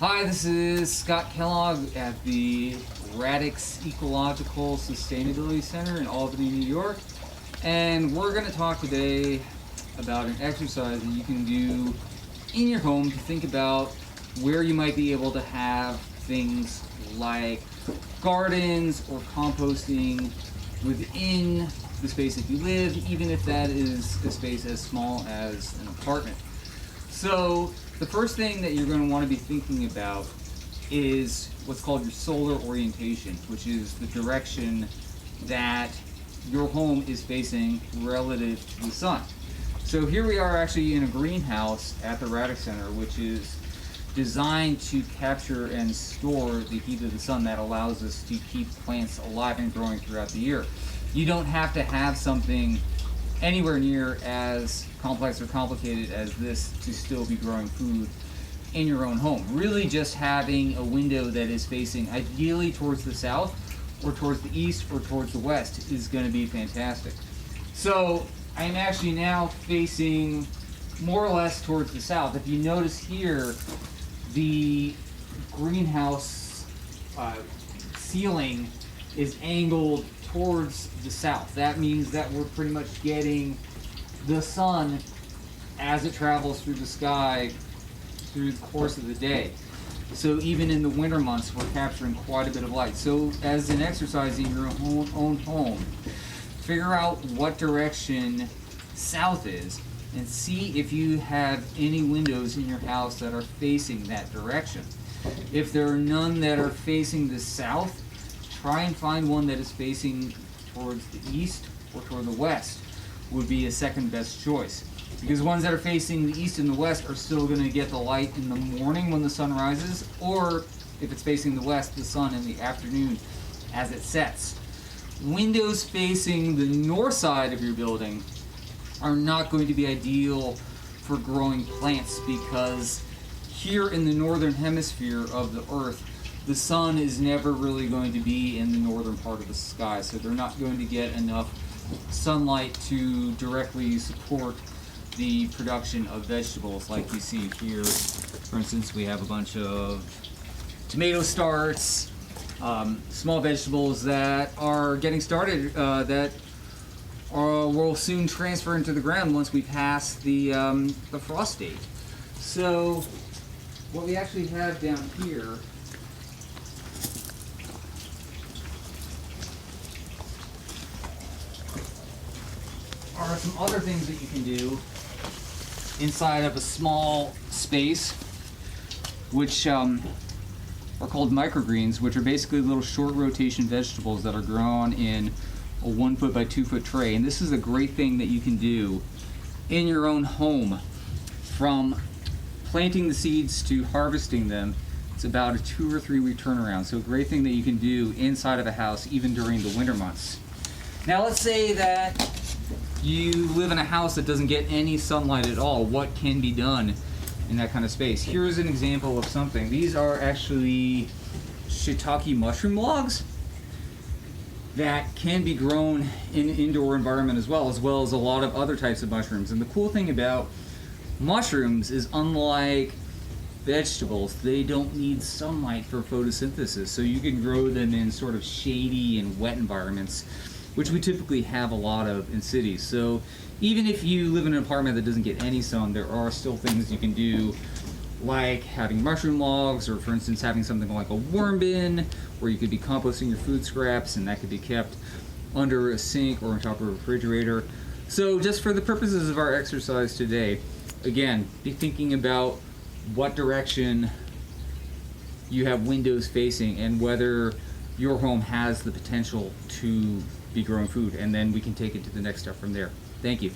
Hi, this is Scott Kellogg at the Radix Ecological Sustainability Center in Albany, New York. And we're going to talk today about an exercise that you can do in your home to think about where you might be able to have things like gardens or composting within the space that you live, even if that is a space as small as an apartment. So the first thing that you're going to want to be thinking about is what's called your solar orientation, which is the direction that your home is facing relative to the sun. So here we are actually in a greenhouse at the Radix Center, which is designed to capture and store the heat of the sun that allows us to keep plants alive and growing throughout the year. You don't have to have something anywhere near as complex or complicated as this to still be growing food in your own home. Really just having a window that is facing ideally towards the south or towards the east or towards the west is going to be fantastic. So I'm actually now facing more or less towards the south. If you notice here, the greenhouse ceiling is angled towards the south. That means that we're pretty much getting the sun as it travels through the sky through the course of the day. So even in the winter months, we're capturing quite a bit of light. So as an exercise in your own home, figure out what direction south is and see if you have any windows in your house that are facing that direction. If there are none that are facing the south, try and find one that is facing towards the east or toward the west would be a second best choice. Because ones that are facing the east and the west are still going to get the light in the morning when the sun rises, or if it's facing the west, the sun in the afternoon as it sets. Windows facing the north side of your building are not going to be ideal for growing plants because here in the northern hemisphere of the earth, the sun is never really going to be in the northern part of the sky, so they're not going to get enough sunlight to directly support the production of vegetables like you see here. For instance, we have a bunch of tomato starts, small vegetables that are getting started that will soon transfer into the ground once we pass the frost date. So what we actually have down here are some other things that you can do inside of a small space, which are called microgreens, which are basically little short rotation vegetables that are grown in a 1 foot by 2 foot tray. And this is a great thing that you can do in your own home. From planting the seeds to harvesting them, it's about a 2 or 3 week turnaround. So a great thing that you can do inside of a house even during the winter months. Now let's say that you live in a house that doesn't get any sunlight at all. What can be done in that kind of space? Here's an example of something. These are actually shiitake mushroom logs that can be grown in an indoor environment as well as a lot of other types of mushrooms. And the cool thing about mushrooms is, unlike vegetables, they don't need sunlight for photosynthesis. So you can grow them in sort of shady and wet environments, which we typically have a lot of in cities. So even if you live in an apartment that doesn't get any sun, there are still things you can do, like having mushroom logs, or for instance having something like a worm bin where you could be composting your food scraps, and that could be kept under a sink or on top of a refrigerator. So just for the purposes of our exercise today, again, be thinking about what direction you have windows facing and whether your home has the potential to be growing food, and then we can take it to the next step from there. Thank you.